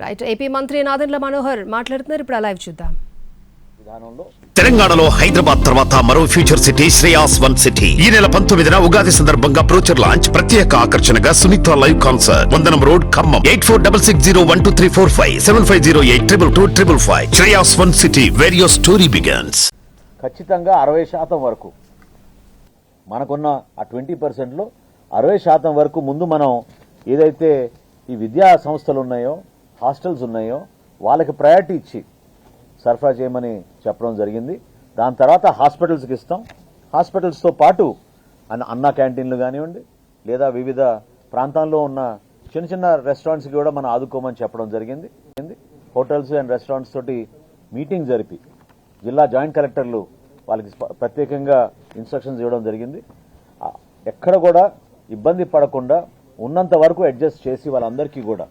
Right AP మంత్రి నాదెండ్ల మనోహర్ మాట్లాడుతున్నారు. ఇప్పుడు లైవ్ చూద్దాం. తెలంగాణలో హైదరాబాద్ తర్వాత మరో future city Shreyas one city. ఈ నెల 19న ఉగాది సందర్భంగా బ్రోచర్ లాంచ్. ప్రత్యేక ఆకర్షణగా సునీత లైవ్ కాన్సర్ట్. వందనం road Khammam. 8466012345 75082225. Shreyas one city where your story begins. ఖచ్చితంగా 60% వరకు మనకున్న ఆ 20%లో 60% వరకు ముందు మనం ఏదైతే ఈ విద్యా సంస్థలు ఉన్నాయో, హాస్టల్స్ ఉన్నాయో వాళ్ళకి ప్రయారిటీ ఇచ్చి సరఫరా చేయమని చెప్పడం జరిగింది. దాని తర్వాత హాస్పిటల్స్కి ఇస్తాం. హాస్పిటల్స్తో పాటు అన్న క్యాంటీన్లు కానివ్వండి, లేదా వివిధ ప్రాంతాల్లో ఉన్న చిన్న చిన్న రెస్టారెంట్స్కి కూడా మనం ఆదుకోమని చెప్పడం జరిగింది. హోటల్స్ అండ్ రెస్టారెంట్స్ తోటి మీటింగ్ జరిపి జిల్లా జాయింట్ కలెక్టర్లు వాళ్ళకి ప్రత్యేకంగా ఇన్స్ట్రక్షన్స్ ఇవ్వడం జరిగింది. ఎక్కడ కూడా ఇబ్బంది పడకుండా ఉన్నంత వరకు అడ్జస్ట్ చేసి వాళ్ళందరికీ కూడా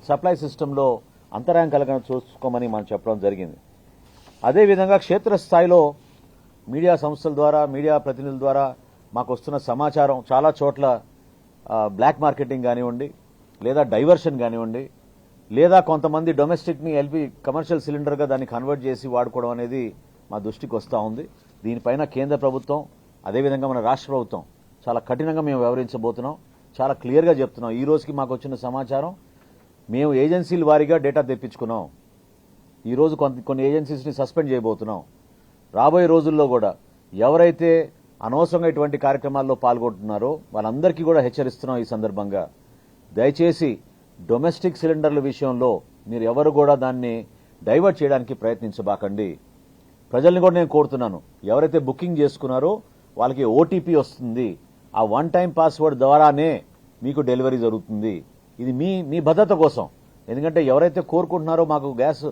సప్లై సిస్టంలో అంతరాయం కలగడం చూసుకోమని మనం చెప్పడం జరిగింది. అదేవిధంగా క్షేత్రస్థాయిలో మీడియా సంస్థల ద్వారా, మీడియా ప్రతినిధుల ద్వారా మాకు వస్తున్న సమాచారం చాలా చోట్ల బ్లాక్ మార్కెటింగ్ కానివ్వండి, లేదా డైవర్షన్ కానివ్వండి, లేదా కొంతమంది డొమెస్టిక్ని ఎల్పీ కమర్షియల్ సిలిండర్గా దాన్ని కన్వర్ట్ చేసి వాడుకోవడం అనేది మా దృష్టికి వస్తూ ఉంది. దీనిపైన కేంద్ర ప్రభుత్వం, అదేవిధంగా మన రాష్ట్ర ప్రభుత్వం చాలా కఠినంగా మేము వ్యవహరించబోతున్నాం. చాలా క్లియర్గా చెప్తున్నాం. ఈ రోజుకి మాకు వచ్చిన సమాచారం, మేము ఏజెన్సీల వారీగా డేటా తెప్పించుకున్నాం. ఈరోజు కొన్ని ఏజెన్సీస్ని సస్పెండ్ చేయబోతున్నాం. రాబోయే రోజుల్లో కూడా ఎవరైతే అనవసరంగా ఇటువంటి కార్యక్రమాల్లో పాల్గొంటున్నారో వాళ్ళందరికీ కూడా హెచ్చరిస్తున్నాం. ఈ సందర్భంగా దయచేసి డొమెస్టిక్ సిలిండర్ల విషయంలో మీరు ఎవరు కూడా దాన్ని డైవర్ట్ చేయడానికి ప్రయత్నించబాకండి. ప్రజల్ని కూడా నేను కోరుతున్నాను, ఎవరైతే బుకింగ్ చేసుకున్నారో వాళ్ళకి ఓటీపీ వస్తుంది. ఆ వన్ టైం పాస్వర్డ్ ద్వారానే మీకు డెలివరీ జరుగుతుంది. ఇది మీ భద్రత కోసం. ఎందుకంటే ఎవరైతే కోరుకుంటున్నారో మాకు గ్యాస్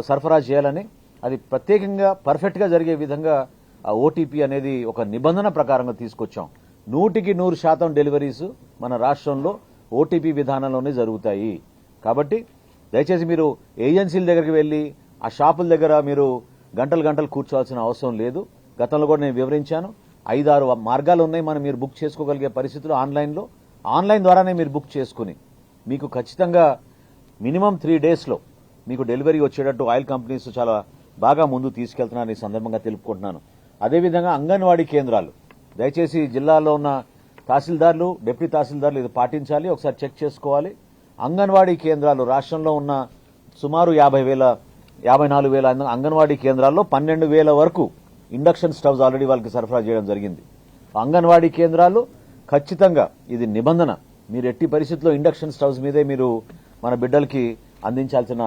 సరఫరా చేయాలని, అది ప్రత్యేకంగా పర్ఫెక్ట్గా జరిగే విధంగా ఆ ఓటీపీ అనేది ఒక నిబంధన ప్రకారంగా తీసుకొచ్చాం. 100% డెలివరీస్ మన రాష్ట్రంలో ఓటీపీ విధానంలోనే జరుగుతాయి. కాబట్టి దయచేసి మీరు ఏజెన్సీల దగ్గరికి వెళ్లి ఆ షాపుల దగ్గర మీరు గంటలు కూర్చోవాల్సిన అవసరం లేదు. గతంలో కూడా నేను వివరించాను. 5-6 మార్గాలు ఉన్నాయి మీరు బుక్ చేసుకోగలిగే పరిస్థితులు. ఆన్లైన్ ద్వారానే మీరు బుక్ చేసుకుని మీకు ఖచ్చితంగా మినిమం 3 డేస్లో మీకు డెలివరీ వచ్చేటట్టు ఆయిల్ కంపెనీస్ చాలా బాగా ముందు తీసుకెళ్తున్నారని ఈ సందర్భంగా తెలుపుకుంటున్నాను. అదేవిధంగా అంగన్వాడీ కేంద్రాలు, దయచేసి జిల్లాలో ఉన్న తహసీల్దార్లు, డిప్యూటీ తహసీల్దార్లు ఇది పాటించాలి. ఒకసారి చెక్ చేసుకోవాలి. అంగన్వాడీ కేంద్రాలు రాష్ట్రంలో ఉన్న సుమారు 54,000 అంగన్వాడీ కేంద్రాల్లో 12,000 వరకు ఇండక్షన్ స్టవ్స్ ఆల్రెడీ వాళ్ళకి సరఫరా చేయడం జరిగింది. అంగన్వాడీ కేంద్రాలు ఖచ్చితంగా ఇది నిబంధన. మీరు ఎట్టి పరిస్థితుల్లో ఇండక్షన్ స్టవ్స్ మీదే మీరు మన బిడ్డలకి అందించాల్సిన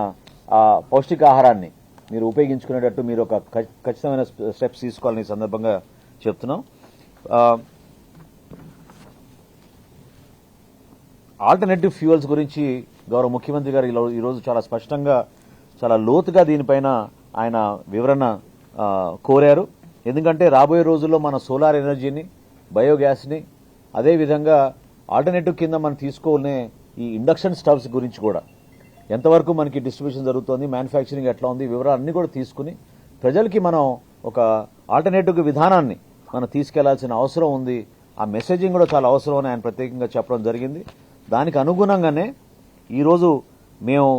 పౌష్టికాహారాన్ని మీరు ఉపయోగించుకునేటట్టు మీరు ఒక ఖచ్చితమైన స్టెప్స్ తీసుకోవాలని ఈ సందర్భంగా చెప్తున్నాం. ఆల్టర్నేటివ్ ఫ్యూయల్స్ గురించి గౌరవ ముఖ్యమంత్రి గారు ఈరోజు చాలా స్పష్టంగా, చాలా లోతుగా దీనిపైన ఆయన వివరణ కోరారు. ఎందుకంటే రాబోయే రోజుల్లో మన సోలార్ ఎనర్జీని, బయోగ్యాస్ని, అదేవిధంగా ఆల్టర్నేటివ్ కింద మనం తీసుకోవాలనే ఈ ఇండక్షన్ స్టవ్స్ గురించి కూడా ఎంతవరకు మనకి డిస్ట్రిబ్యూషన్ జరుగుతోంది, మ్యానుఫ్యాక్చరింగ్ ఎట్లా ఉంది, వివరాలన్నీ కూడా తీసుకుని ప్రజలకి మనం ఒక ఆల్టర్నేటివ్ విధానాన్ని మనం తీసుకెళ్లాల్సిన అవసరం ఉంది. ఆ మెసేజింగ్ కూడా చాలా అవసరం అని ఆయన ప్రత్యేకంగా చెప్పడం జరిగింది. దానికి అనుగుణంగానే ఈరోజు మేము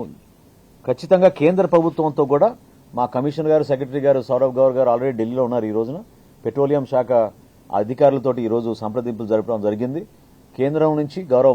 ఖచ్చితంగా కేంద్ర ప్రభుత్వంతో కూడా, మా కమిషనర్ గారు, సెక్రటరీ గారు, సౌరవ్ గౌర్ గారు ఆల్రెడీ ఢిల్లీలో ఉన్నారు. ఈ రోజున పెట్రోలియం శాఖ అధికారులతో ఈరోజు సంప్రదింపులు జరపడం జరిగింది. కేంద్రం నుంచి గౌరవ